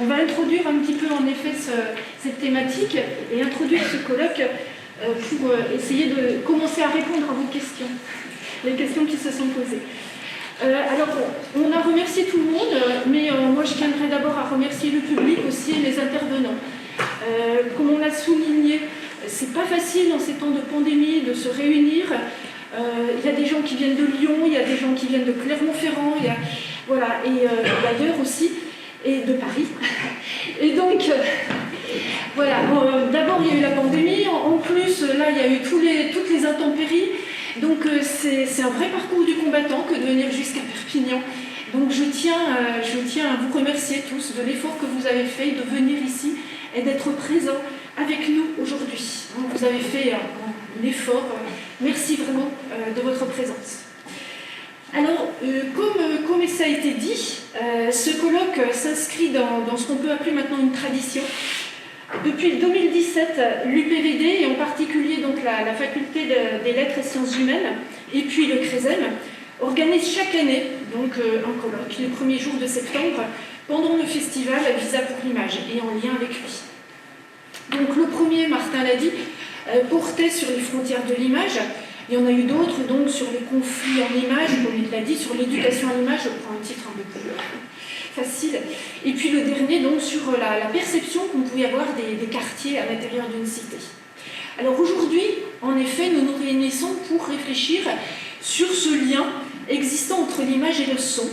On va introduire un petit peu en effet cette thématique et introduire ce colloque pour essayer de commencer à répondre à vos questions, les questions qui se sont posées. Alors, on a remercié tout le monde, mais moi je tiendrai d'abord à remercier le public aussi et les intervenants. Comme on l'a souligné, c'est pas facile en ces temps de pandémie de se réunir. Il y a des gens qui viennent de Lyon, il y a des gens qui viennent de Clermont-Ferrand, voilà, et d'ailleurs aussi, et de Paris. Et donc, voilà, d'abord il y a eu la pandémie, en plus là il y a eu toutes les intempéries, donc c'est un vrai parcours du combattant que de venir jusqu'à Perpignan. Donc je tiens à vous remercier tous de l'effort que vous avez fait de venir ici et d'être présents avec nous aujourd'hui. Vous avez fait un effort, merci vraiment de votre présence. Alors, comme ça a été dit, ce colloque s'inscrit dans ce qu'on peut appeler maintenant une tradition. Depuis 2017, l'UPVD, et en particulier donc la faculté des lettres et sciences humaines, et puis le CRESEM, organise chaque année donc, un colloque, les premiers jours de septembre, pendant le festival Visa pour l'image, et en lien avec lui. Donc le premier, Martin l'a dit, portait sur les frontières de l'image. Il y en a eu d'autres, donc, sur les conflits en images, comme il l'a dit, sur l'éducation à l'image, je prends un titre un peu plus facile. Et puis le dernier, donc, sur la perception qu'on pouvait avoir des quartiers à l'intérieur d'une cité. Alors aujourd'hui, en effet, nous nous réunissons pour réfléchir sur ce lien existant entre l'image et le son,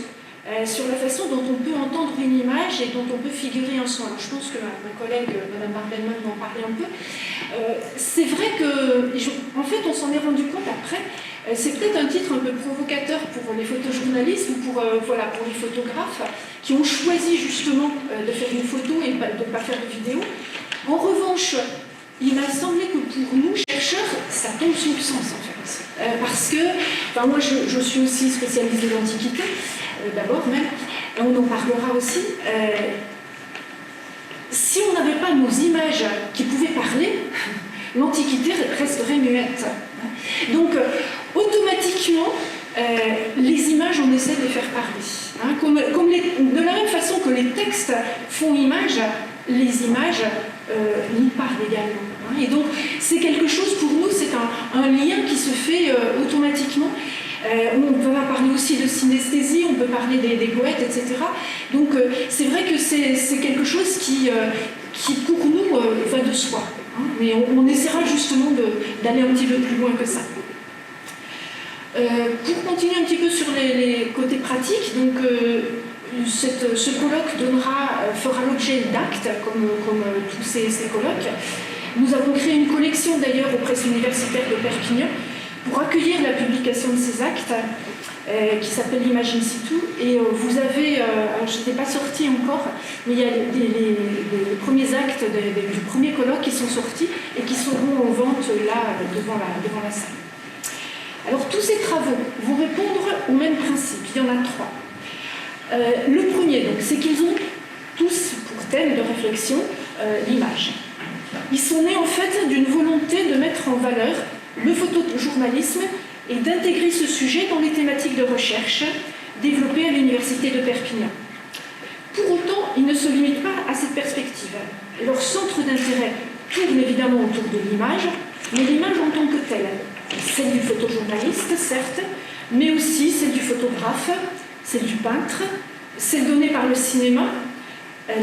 sur la façon dont on peut entendre une image et dont on peut figurer un son. Alors je pense que ma collègue, Mme Barbenman, va en parler un peu. C'est vrai que, en fait, on s'en est rendu compte après, c'est peut-être un titre un peu provocateur pour les photojournalistes ou pour les photographes qui ont choisi justement de faire une photo et de ne pas faire de vidéo. En revanche, il m'a semblé que pour nous, chercheurs, ça tombe sous le sens en fait. Parce que, moi je suis aussi spécialiste de l'Antiquité, d'abord même, et on en parlera aussi. Si on n'avait pas nos images qui pouvaient parler, l'Antiquité resterait muette. Donc, automatiquement, les images, on essaie de les faire parler. De la même façon que les textes font image, les images y parlent également. Et donc, c'est quelque chose, pour nous, c'est un lien qui se fait automatiquement. On peut parler aussi de synesthésie, on peut parler des poètes, etc. Donc c'est vrai que c'est quelque chose qui pour nous, va de soi. Mais on essaiera justement d'aller un petit peu plus loin que ça. Pour continuer un petit peu sur les côtés pratiques, donc, ce colloque fera l'objet d'actes, comme tous ces colloques. Nous avons créé une collection d'ailleurs aux presses universitaires de Perpignan, pour accueillir la publication de ces actes, qui s'appelle l'image in situ. Et vous avez, je n'étais pas sortie encore, mais il y a les premiers actes du premier colloque qui sont sortis et qui seront en vente là, devant la salle. Alors tous ces travaux vont répondre au même principe, il y en a 3. Le premier, donc, c'est qu'ils ont tous pour thème de réflexion l'image. Ils sont nés en fait d'une volonté de mettre en valeur le photojournalisme et d'intégrer ce sujet dans les thématiques de recherche développées à l'Université de Perpignan. Pour autant, ils ne se limitent pas à cette perspective. Leur centre d'intérêt tourne évidemment autour de l'image, mais l'image en tant que telle, celle du photojournaliste, certes, mais aussi celle du photographe, celle du peintre, celle donnée par le cinéma,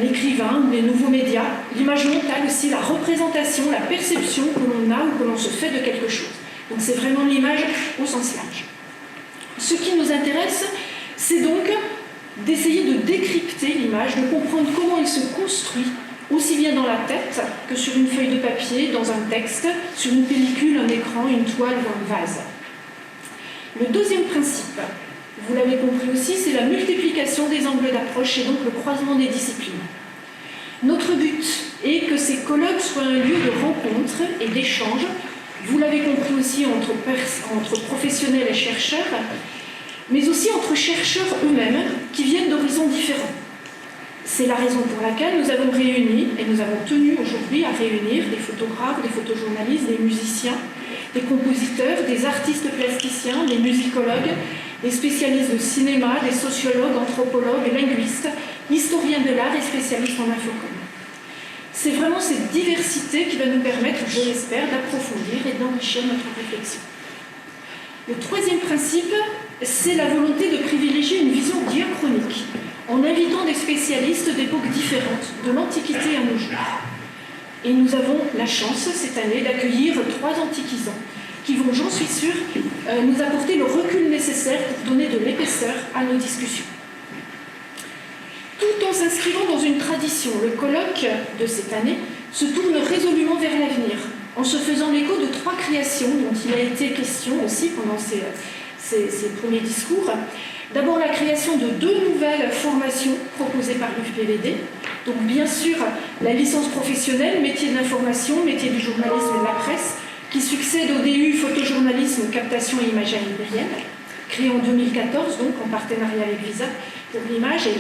l'écrivain, les nouveaux médias, l'image mentale aussi, la représentation, la perception que l'on a ou que l'on se fait de quelque chose. Donc c'est vraiment l'image au sens large. Ce qui nous intéresse, c'est donc d'essayer de décrypter l'image, de comprendre comment elle se construit, aussi bien dans la tête que sur une feuille de papier, dans un texte, sur une pellicule, un écran, une toile ou un vase. Le deuxième principe, vous l'avez compris aussi, c'est la multiplication des angles d'approche et donc le croisement des disciplines. Notre but est que ces colloques soient un lieu de rencontre et d'échange, vous l'avez compris aussi entre professionnels et chercheurs, mais aussi entre chercheurs eux-mêmes qui viennent d'horizons différents. C'est la raison pour laquelle nous avons réuni, et nous avons tenu aujourd'hui à réunir des photographes, des photojournalistes, des musiciens, des compositeurs, des artistes plasticiens, des musicologues, des spécialistes de cinéma, des sociologues, anthropologues et linguistes historien de l'art et spécialiste en infocom. C'est vraiment cette diversité qui va nous permettre, je l'espère, d'approfondir et d'enrichir notre réflexion. Le troisième principe, c'est la volonté de privilégier une vision diachronique, en invitant des spécialistes d'époques différentes, de l'Antiquité à nos jours. Et nous avons la chance, cette année, d'accueillir 3 antiquisants, qui vont, j'en suis sûre, nous apporter le recul nécessaire pour donner de l'épaisseur à nos discussions. Tout en s'inscrivant dans une tradition, le colloque de cette année se tourne résolument vers l'avenir, en se faisant l'écho de 3 créations dont il a été question aussi pendant ces premiers discours. D'abord la création de 2 nouvelles formations proposées par l'UPVD. Donc bien sûr la licence professionnelle, métier de l'information, métier du journalisme et de la presse, qui succède au DU photojournalisme, captation et imagerie aérienne, créé en 2014 donc en partenariat avec Visa pour l'image et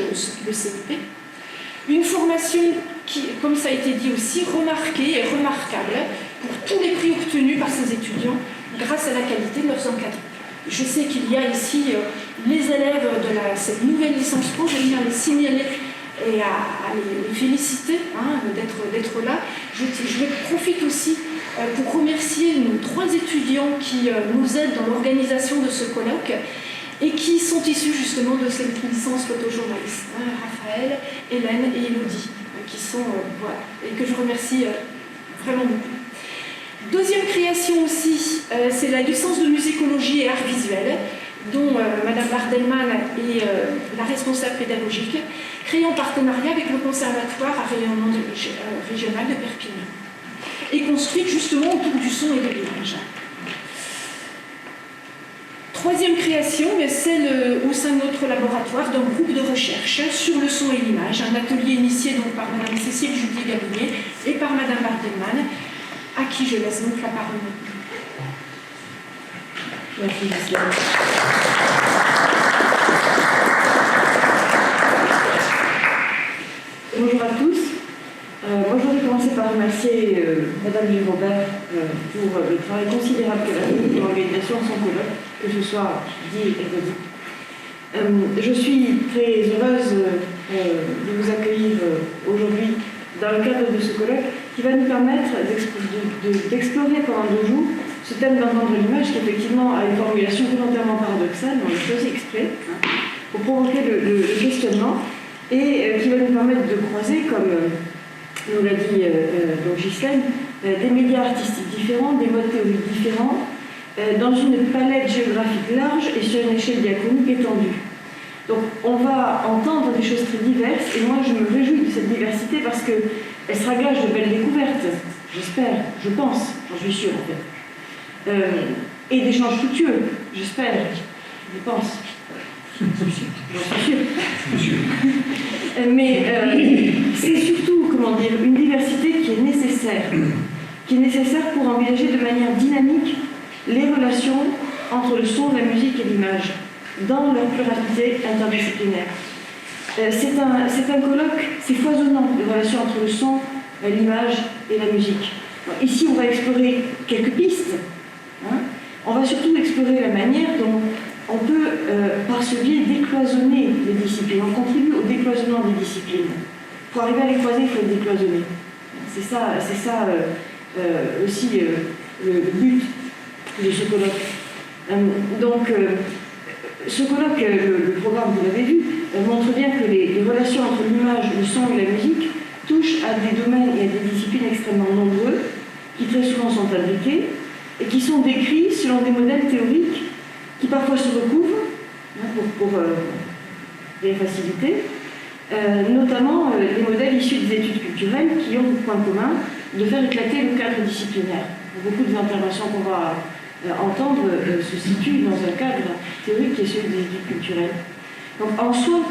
le CIP. Une formation qui, comme ça a été dit aussi, remarquée et remarquable pour tous les prix obtenus par ces étudiants grâce à la qualité de leurs encadrants. Je sais qu'il y a ici les élèves de cette nouvelle licence pro, je tiens à les signaler et à les féliciter d'être là. Je profite aussi pour remercier nos 3 étudiants qui nous aident dans l'organisation de ce colloque et qui sont issus justement de cette licence photojournaliste. Raphaël, Hélène et Elodie, qui sont, voilà, et que je remercie vraiment beaucoup. Deuxième création aussi, c'est la licence de musicologie et art visuel, dont Madame Bardelman est la responsable pédagogique, créée en partenariat avec le Conservatoire à rayonnement régional de Perpignan, et construite justement autour du son et de l'image. Troisième création, celle au sein de notre laboratoire d'un groupe de recherche sur le son et l'image, un atelier initié donc par Madame Cécile Judy-Gabinier et par Madame Bardelman, à qui je laisse donc la parole. Merci, Gisèle. Bonjour à tous. Moi, je voudrais commencer par remercier Madame Gilles-Robert pour le travail considérable qu'elle a fait pour l'organisation de son colloque, que ce soit dit et redit. Je suis très heureuse de vous accueillir aujourd'hui dans le cadre de ce colloque qui va nous permettre d'explorer pendant 2 jours ce thème d'entendre l'image qui effectivement a une formulation volontairement paradoxale, mais on le faisait exprès, pour provoquer le questionnement, et qui va nous permettre de croiser, comme nous l'a dit Ghislaine, des médias artistiques différents, des modes théoriques différents, dans une palette géographique large et sur une échelle diachronique étendue. Donc on va entendre des choses très diverses, et moi je me réjouis de cette diversité parce qu'elle sera gage de belles découvertes, j'espère, je pense, j'en suis sûre en fait. Et d'échanges fructueux, j'espère, je pense. J'en suis sûre. Mais c'est surtout, comment dire, une diversité qui est nécessaire pour envisager de manière dynamique les relations entre le son, la musique et l'image, dans leur pluralité interdisciplinaire. C'est un colloque, c'est foisonnant, les relations entre le son, l'image et la musique. Alors, ici, on va explorer quelques pistes. On va surtout explorer la manière dont on peut, par ce biais, décloisonner les disciplines. On contribue au décloisonnement des disciplines. Pour arriver à les croiser, il faut les décloisonner. C'est ça aussi le but de ce colloque. Donc, ce colloque, le programme, vous l'avez vu, montre bien que les relations entre l'image, le son et la musique touchent à des domaines et à des disciplines extrêmement nombreux, qui très souvent sont imbriqués, et qui sont décrits selon des modèles théoriques qui parfois se recouvrent, pour les faciliter, notamment les modèles issus des études culturelles qui ont pour point commun de faire éclater le cadre disciplinaire. Beaucoup des interventions qu'on va entendre se situent dans un cadre théorique qui est celui des études culturelles. Donc en soi,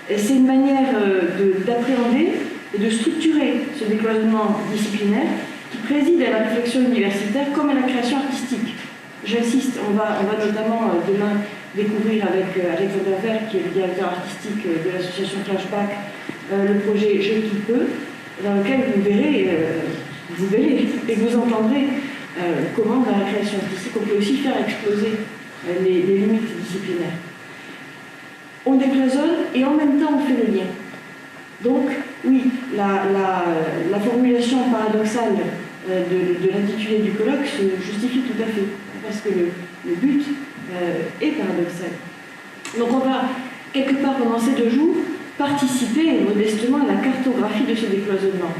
c'est une manière d'appréhender et de structurer ce décloisonnement disciplinaire qui préside à la réflexion universitaire comme à la création artistique. J'insiste, on va notamment demain découvrir avec Alexander Vert, qui est le directeur artistique de l'association Flashback, le projet Je qui peux, dans lequel vous verrez et vous entendrez comment dans la création artistique on peut aussi faire exploser les limites disciplinaires. On décloisonne et en même temps on fait le lien. Donc, oui, la formulation paradoxale de l'intitulé du colloque se justifie tout à fait, parce que le but est paradoxal. Donc on va, quelque part pendant ces 2 jours, participer modestement à la cartographie de ce décloisonnement,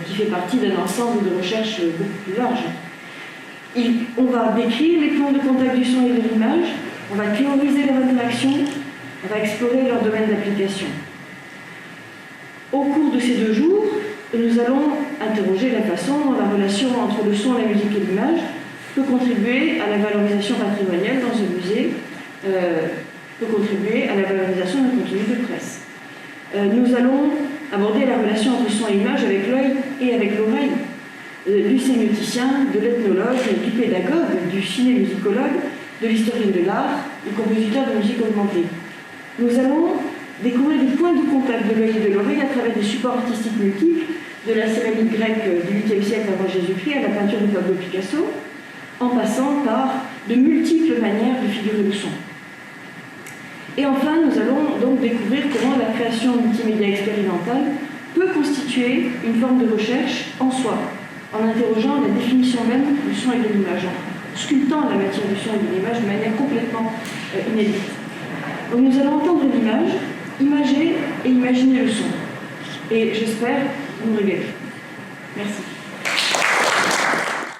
qui fait partie d'un ensemble de recherches beaucoup plus large. On va décrire les points de contact du son et de l'image, on va théoriser leur interaction, on va explorer leur domaine d'application. Au cours de ces 2 jours, nous allons interroger la façon dont la relation entre le son, la musique et l'image peut contribuer à la valorisation patrimoniale dans un musée, peut contribuer à la valorisation d'un contenu de presse. Nous allons aborder la relation entre son et image avec l'œil et avec l'oreille, du sémioticien, de l'ethnologue, du pédagogue, du cinémusicologue, de l'historien de l'art, du compositeur de musique augmentée. Nous allons découvrir des points de contact de l'œil et de l'oreille à travers des supports artistiques multiples, de la céramique grecque du 8e siècle avant Jésus-Christ à la peinture de Pablo Picasso, en passant par de multiples manières de figurer le son. Et enfin, nous allons donc découvrir comment la création multimédia expérimentale peut constituer une forme de recherche en soi, en interrogeant la définition même du son et de l'image, en sculptant la matière du son et de l'image de manière complètement inédite. Donc nous allons entendre l'image, imager et imaginer le son. Et j'espère vous régaler. Merci.